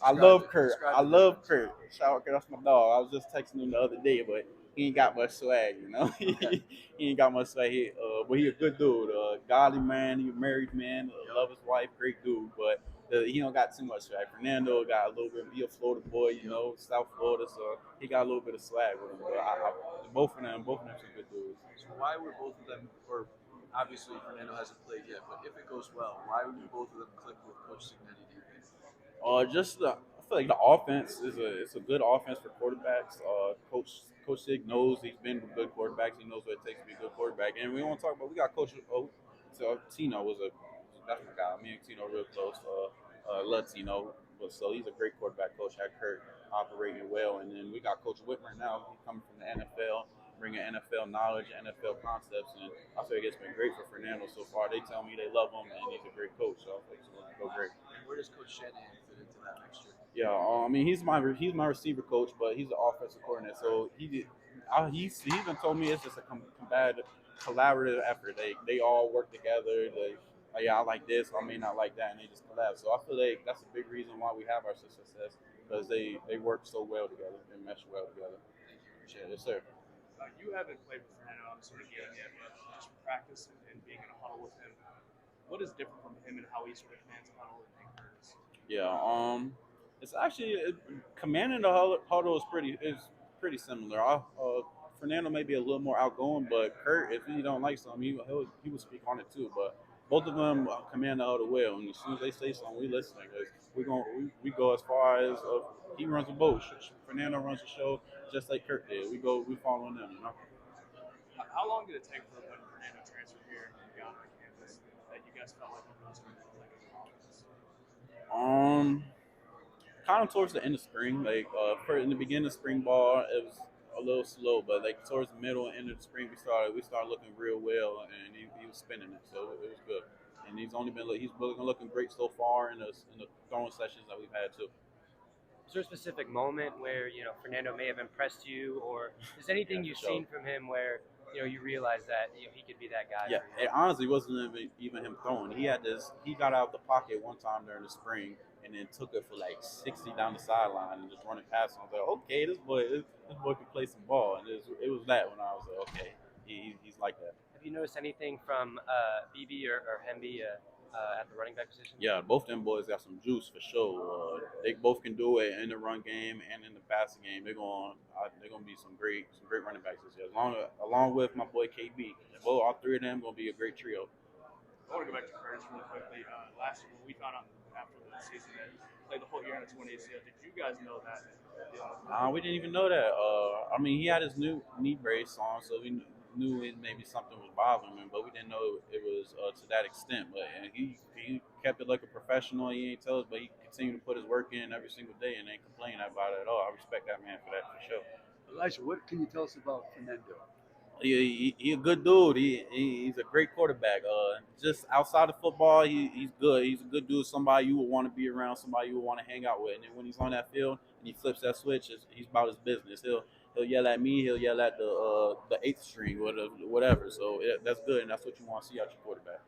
I love Kurt. Describe I the love difference. Kurt. Shout out Kurt, that's my dog. I was just texting him the other day, but he ain't got much swag, you know. Okay. He ain't got much swag. But he a good dude. Godly man. He a married man. Yep. Love his wife. Great dude. But he don't got too much swag. Fernando got a little bit. He a Florida boy, you Yep. know, South Florida, so he got a little bit of swag with him. But both of them some good dudes. So why would both of them, or obviously Fernando hasn't played yet, but if it goes well, why would both of them click with Coach Signetti? Do you think? I feel like the offense is it's a good offense for quarterbacks. Coach Sig knows he's been with good quarterbacks. He knows what it takes to be a good quarterback. And we want to talk about we got Coach Tino was a that's my guy. Me and Tino real close. Love Tino, but so he's a great quarterback coach. Had Kurt operating well, and then we got Coach Whitmer now. He's coming from the NFL, bringing NFL knowledge, NFL concepts, and I feel like it's been great for Fernando so far. They tell me they love him, and he's a great coach. So I think it's going to go great. And where does Coach Shanahan fit into that mixture? Yeah, I mean he's my receiver coach, but he's the offensive coordinator. So he's even told me it's just a combative, collaborative effort. They all work together. Yeah, I like this, I may not like that, and they just collab. So I feel like that's a big reason why we have our success because they work so well together. They mesh well together. Thank you. Yeah, Appreciate it. yes sir. You haven't played with Fernando on a sort of game yet, but just from practice and being in a huddle with him, what is different from him and how he sort of commands a huddle and encourages? Yeah, it's actually commanding the huddle is pretty similar. Fernando may be a little more outgoing, but Kurt, if he don't like something, he will speak on it too. But both of them command the huddle well, and as soon as they say something, we listen. Cause we go as far as he runs the boat. Fernando runs the show just like Kurt did. We following them, you know. How long did it take for when Fernando transferred here and got on campus that you guys felt like he really started to click in the offense? Um, Kind of towards the end of spring. Like in the beginning of spring ball, it was a little slow, but like towards the middle and end of the spring, we started looking real well, and he was spinning it, so it was good. And he's looking great so far in the throwing sessions that we've had too. Is there a specific moment where Fernando may have impressed you, or is Yeah, anything for you've sure. seen from him where you realize that he could be that guy Yeah, for you? it honestly wasn't even him throwing. He got out of the pocket one time during the spring and then took it for like 60 down the sideline and just running past him. I was like, okay, this boy can play some ball, and it was that when I was like, okay, he's like that. Have you noticed anything from BB or Hemby at the running back position? Yeah, both them boys got some juice for sure. They both can do it in the run game and in the passing game. They're gonna be some great running backs this year. Along with my boy KB, all three of them gonna be a great trio. I want to go back to Curtis really quickly. Last year, when we found out after the season that he played the whole year on a 20 ACL, did you guys know that? We didn't even know that. I mean, he had his new knee brace on, so we knew maybe something was bothering him, but we didn't know it was to that extent. But and he kept it like a professional. He ain't tell us, but he continued to put his work in every single day and ain't complain about it at all. I respect that man for that for sure. Elijah, what can you tell us about Fernando? He a good dude. He's a great quarterback. Just outside of football, he's good. He's a good dude. Somebody you would want to be around. Somebody you would want to hang out with. And then when he's on that field and he flips that switch, he's about his business. He'll yell at me. He'll yell at the eighth string, whatever. So that's good, and that's what you want to see out your quarterback.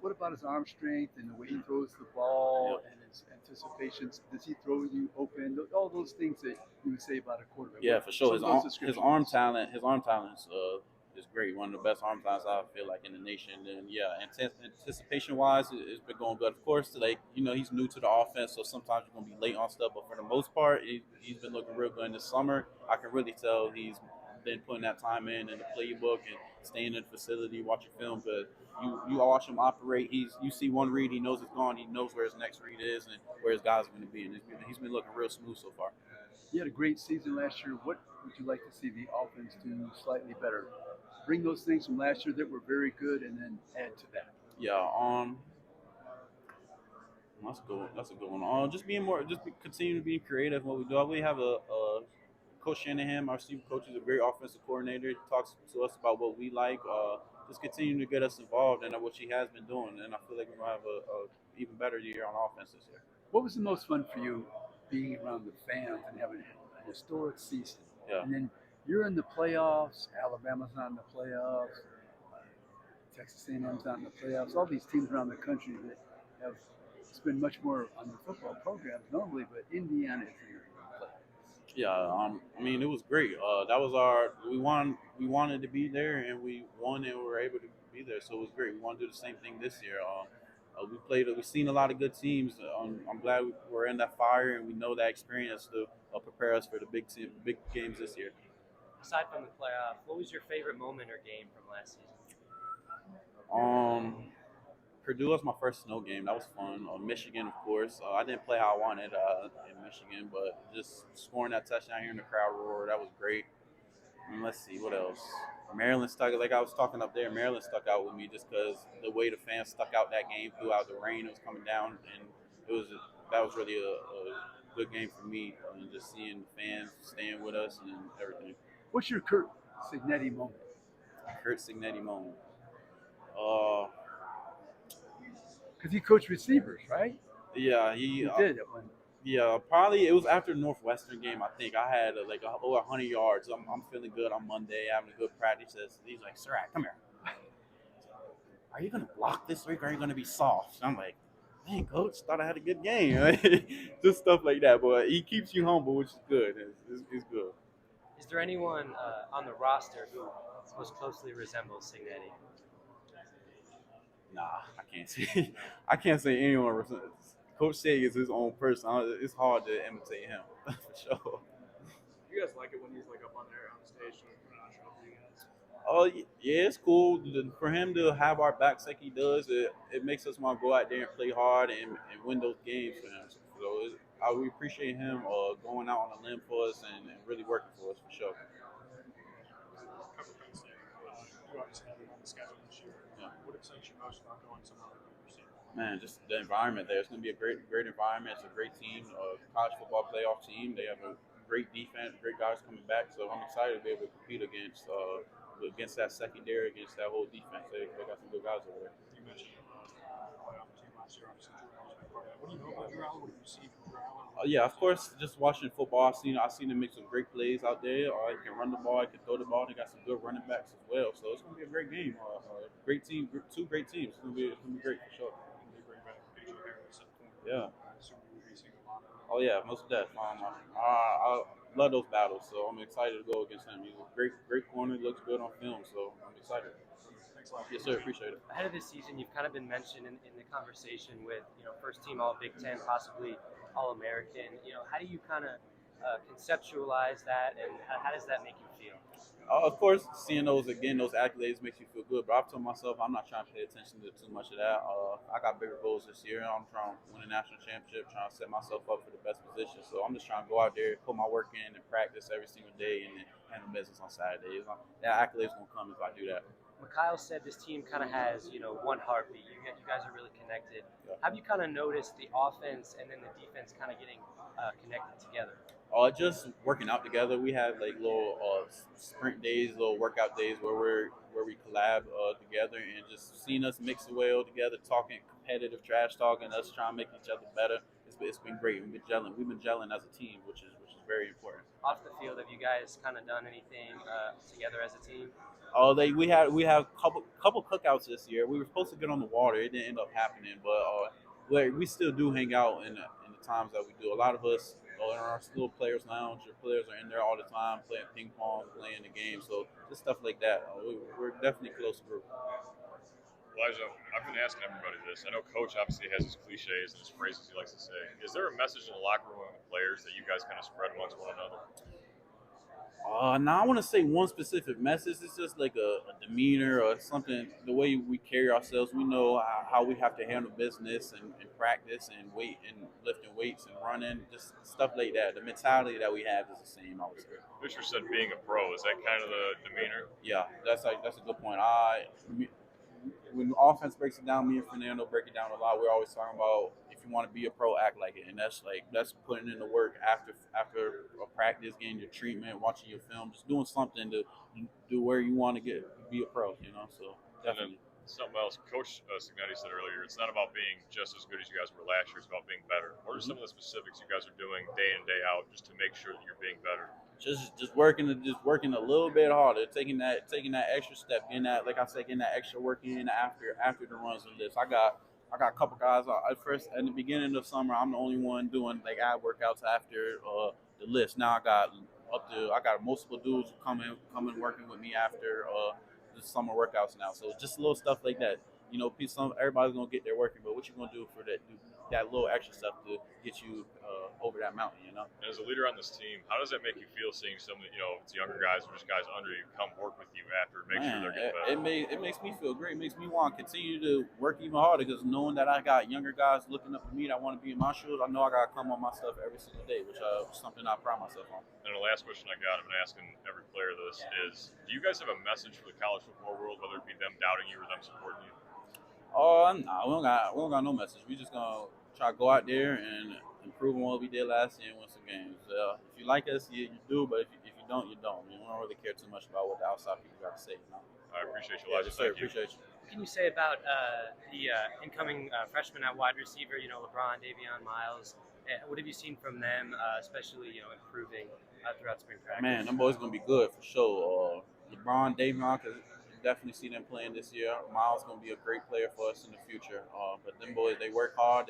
What about his arm strength and the way he throws the ball Yeah. and his anticipations? Does he throw you open? All those things that you would say about a quarterback. Yeah, for sure. Some of those His descriptions. arm talent. His arm talent is great. One of the best arm talents I feel like in the nation. And yeah, anticipation wise, it's been going good. Of course, like he's new to the offense, so sometimes you're gonna be late on stuff. But for the most part, he's been looking real good in the summer. I can really tell he's been putting that time in the playbook and staying in the facility, watching film. Because you watch him operate. You see one read, he knows it's gone. He knows where his next read is and where his guys are going to be. And he's been looking real smooth so far. He had a great season last year. What would you like to see the offense do slightly better? Bring those things from last year that were very good and then add to that. Yeah, that's good. That's a good one. Just being more, continue to be creative in what we do. We have a Coach Shanahan, our receiver coach, is a great offensive coordinator. He talks to us about what we like. Just continue to get us involved in what she has been doing, and I feel like we're gonna have a even better year on offense this year. What was the most fun for you being around the fans and having a historic season? Yeah. And then you're in the playoffs. Alabama's not in the playoffs. Texas A&M's not in the playoffs. All these teams around the country that have spend much more on the football programs normally, but Indiana is the area to play. Yeah, I mean, it was great. That was we wanted to be there, and we won, and we were able to be there. So it was great. We want to do the same thing this year. We've seen a lot of good teams. I'm glad we're in that fire, and we know that experience to prepare us for the big games this year. Aside from the playoff, what was your favorite moment or game from last season? Um, Purdue was my first snow game. That was fun. Michigan, of course. I didn't play how I wanted in Michigan, but just scoring that touchdown, hearing the crowd roar, that was great. And let's see what else. Maryland like I was talking up there. Maryland stuck out with me just because the way the fans stuck out that game throughout the rain. It was coming down, and it was that was really a good game for me. And just seeing the fans staying with us and everything. What's your Kurt Signetti moment? Kurt Signetti moment. Uh, Because he coached receivers, right? yeah, He did at one. Yeah, probably it was after the Northwestern game. I think I had over 100 yards. I'm feeling good on Monday, having a good practice. He's like, Sarratt, come here. Are you gonna block this week? Or are you gonna be soft? I'm like, man, coach, thought I had a good game. Just stuff like that. But he keeps you humble, which is good. It's good. Is there anyone on the roster who most closely resembles Signetti? Nah, I can't say. I can't say anyone. Coach Sig is his own person. It's hard to imitate him for sure. You guys like it when he's like up on there on the stage doing international for you guys? Oh yeah, it's cool for him to have our backs like he does. It makes us want to go out there and play hard and win those games for him. We appreciate him going out on a limb for us and really working for us for sure. You obviously have it on the schedule this year. Yeah. What excites you most about going somewhere like University? Man, just the environment there. It's going to be a great environment. It's a great team, college football playoff team. They have a great defense, great guys coming back. So I'm excited to be able to compete against that secondary, against that whole defense. They got some good guys over there. You mentioned the playoff team last year. Obviously, Drew Allen's been part of that. What do you know about Drew Allen? What have you seen from Drew Allen? Yeah, of course. Just watching football, I've seen him make some great plays out there. He can run the ball, he can throw the ball. They got some good running backs as well. So it's going to be a great game. Great team, two great teams. It's going to be great for sure. They bring back PJ Harris at corner. Yeah. I assume you'll be seeing a lot of. Oh yeah, most definitely. I love those battles, so I'm excited to go against him. He's a great corner. Looks good on film, so I'm excited. Thanks a lot. Yes, sir. Appreciate it. Ahead of this season, you've kind of been mentioned in the conversation with first team All Big Ten, possibly All American. How do you kind of conceptualize that, and how does that make you feel? Of course, seeing those accolades makes you feel good. But I've told myself I'm not trying to pay attention to too much of that. I got bigger goals this year. I'm trying to win a national championship, trying to set myself up for the best position. So I'm just trying to go out there, put my work in, and practice every single day, and then handle business on Saturdays. That accolade's gonna come if I do that. Mikhail said this team kind of has, one heartbeat. You guys are really connected. Yeah. Have you kind of noticed the offense and then the defense kind of getting connected together? Just working out together. We have like little sprint days, little workout days where we collab together, and just seeing us mix well together, talking competitive trash talking, us trying to make each other better. It's been great. We've been gelling as a team, which is very important. Off the field, have you guys kind of done anything together as a team? We have couple cookouts this year. We were supposed to get on the water. It didn't end up happening, but we still do hang out in the times that we do. A lot of us in our little players lounge. Your players are in there all the time playing ping pong, playing the game. So just stuff like that. We're definitely a close group. Elijah, I've been asking everybody this. I know Coach obviously has his cliches and his phrases he likes to say. Is there a message in the locker room with the players that you guys kind of spread amongst one another? Now I want to say one specific message. It's just like a demeanor or something. The way we carry ourselves, we know how we have to handle business and practice and weight and lifting weights and running, just stuff like that. The mentality that we have is the same, I would say. Fisher said being a pro. Is that kind of the demeanor? Yeah, that's a good point. When offense breaks it down, me and Fernando break it down a lot. We're always talking about if you want to be a pro, act like it, and that's putting in the work after a practice, getting your treatment, watching your film, just doing something to do where you want to be a pro. So definitely. Something else, Coach Signetti said earlier, it's not about being just as good as you guys were last year. It's about being better. What are some of the specifics you guys are doing day in, day out just to make sure that you're being better? Just working a little bit harder, taking that extra step, getting that, like I said, getting that extra work in after the runs and lifts. I I got a couple guys. At first, in the beginning of summer, I'm the only one doing like ab workouts after the list. Now I got multiple dudes coming working with me after the summer workouts now. So just little stuff like that. You know, everybody's gonna get their working, but what you gonna do for that little extra stuff to get you over that mountain? You know. And as a leader on this team, how does that make you feel seeing some, it's younger guys or just guys under you come work with you after, make sure Man, they're getting better? it makes me feel great. It makes me want to continue to work even harder because knowing that I got younger guys looking up to me that want to be in my shoes, I know I got to come on my stuff every single day, which is something I pride myself on. And the last question I got, I've been asking every player this, is do you guys have a message for the college football world, whether it be them doubting you or them supporting you? Oh, no, we don't got no message. We just gonna try to go out there and improve on what we did last year and win some games. If you like us, you do, but if you don't, you don't. We don't really care too much about what the outside people got to say. You know? I appreciate you, Yeah, Elijah. yes, sir. Thank you. Appreciate you. What can you say about the incoming freshmen at wide receiver? You know, LeBron, Davion, Miles. What have you seen from them, especially improving throughout spring practice? Man, them boys gonna be good for sure. LeBron, Davion, cause definitely see them playing this year. Miles gonna be a great player for us in the future. But them boys, they work hard.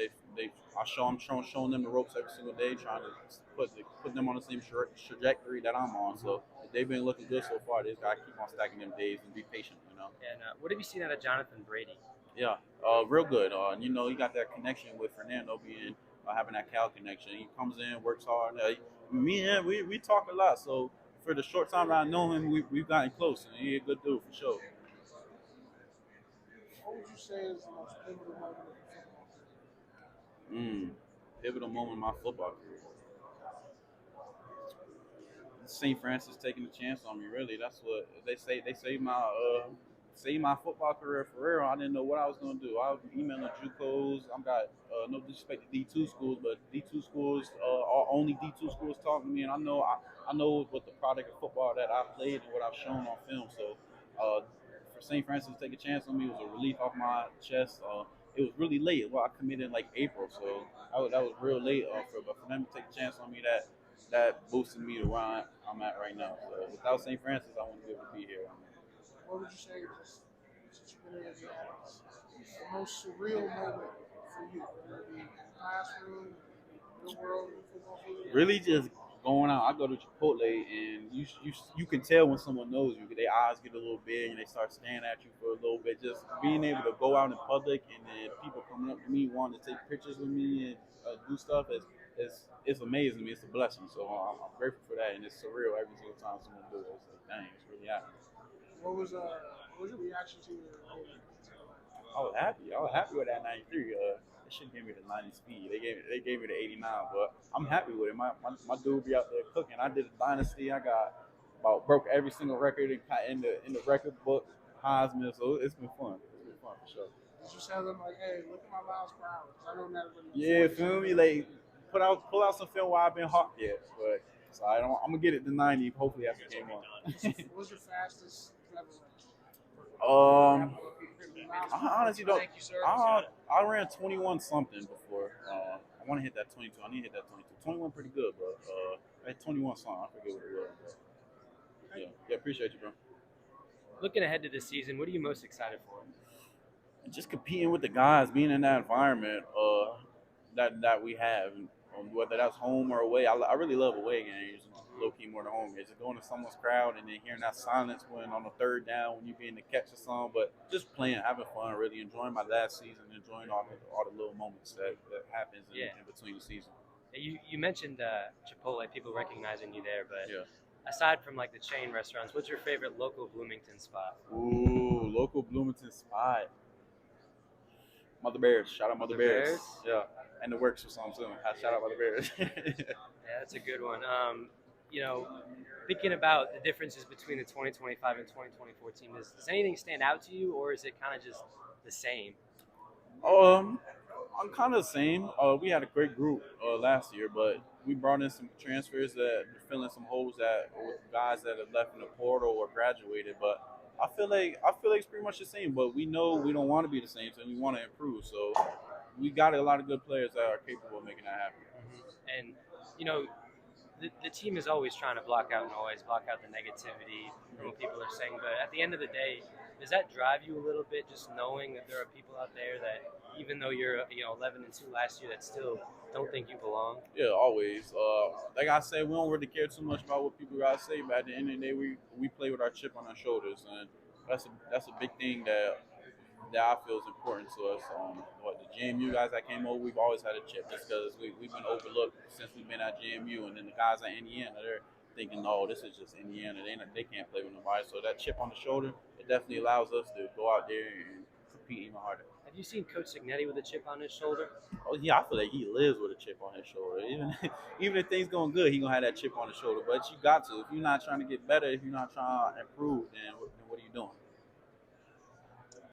Showing them the ropes every single day, trying to put them on the same trajectory that I'm on. So they've been looking good so far. They just gotta keep on stacking them days and be patient. You know. And what have you seen out of Jonathan Brady? Yeah, real good. You got that connection with Fernando being having that Cal connection. He comes in, works hard. Me and him, we talk a lot. So for the short time I know him, we've gotten close, and he's a good dude for sure. What would you say is the most pivotal moment of your football career? Pivotal moment in my football career. St. Francis taking a chance on me. Really, that's what they say. They saved my football career for real. I didn't know what I was gonna do. I was emailing JUCOs. I got no disrespect to D2 schools, but D2 schools are only D2 schools talking to me, and I know what the product of football that I played and what I've shown on film. So for St. Francis to take a chance on me was a relief off my chest. It was really late. Well, I committed in like April, so that was real late. But for them to take a chance on me, that boosted me to where I'm at right now. So without St. Francis, I wouldn't be able to be here. What would you say is, since you've been in Indiana, is the most surreal moment for you? Whether it be in the classroom, real world, football field? Really, just going out. I go to Chipotle, and you can tell when someone knows you. Their eyes get a little big, and they start staring at you for a little bit. Just being able to go out in public, and then people coming up to me wanting to take pictures with me and do stuff it's amazing to me. It's a blessing. So I'm grateful for that, and it's surreal every single time someone do it. It's like, dang, it's really happening. What was your reaction to your goal? I was happy. I was happy with that 93. They should give me the 90 speed. They gave me the 89, but I'm happy with it. My dude be out there cooking. I did a dynasty. I broke every single record in the record book, Heisman. So it's been fun. It's been fun for sure. Did you tell them like, hey, look at my miles per hour? 'Cause I know not everybody knows. Yeah, feel me? Like pull out some film while I've been hot yet, but so I'm gonna get it to 90. Hopefully after game one. What was your fastest level I honestly don't. I ran 21 something before. I want to hit that 22. I need to hit that 22. 21 pretty good, but at 21 something, I forget what it was. But yeah, appreciate you, bro. Looking ahead to this season, what are you most excited for? Just competing with the guys, being in that environment that we have, whether that's home or away. I really love away games, low key more than home games. Just going to someone's crowd and then hearing that silence when on the third down when you're being the catch or something. But just playing, having fun, really enjoying my last season, enjoying all the little moments that happens in between the season. You mentioned Chipotle, people recognizing you there, but yeah. Aside from like the chain restaurants, what's your favorite local Bloomington spot? Ooh, local Bloomington spot. Mother Bears. Shout out Mother Bears. Yeah. And the works for something soon. Shout out Mother Bears. Yeah, that's a good one. Thinking about the differences between the 2025 and 2024 team, does anything stand out to you, or is it kind of just the same? I'm kind of the same. We had a great group last year, but we brought in some transfers that are filling some holes with guys that have left in the portal or graduated. But I feel like it's pretty much the same. But we know we don't want to be the same, so we want to improve. So we got a lot of good players that are capable of making that happen. Mm-hmm. And the team is always trying to block out noise, block out the negativity from what people are saying. But at the end of the day, Does that drive you a little bit, just knowing that there are people out there that, even though you're 11-2 last year, that still don't think you belong? Yeah, always. Like I said, we don't really care too much about what people gotta say, but at the end of the day, we play with our chip on our shoulders, and that's a big thing that I feel is important to us. What the JMU guys that came over, we've always had a chip, just because we've been overlooked since we've been at JMU, and then the guys at Indiana, they're thinking, no, this is just Indiana. They can't play with nobody. So that chip on the shoulder, it definitely allows us to go out there and compete even harder. Have you seen Coach Signetti with a chip on his shoulder? Oh yeah, I feel like he lives with a chip on his shoulder. Even if things going good, he gonna have that chip on his shoulder. But you got to. If you're not trying to get better, if you're not trying to improve, then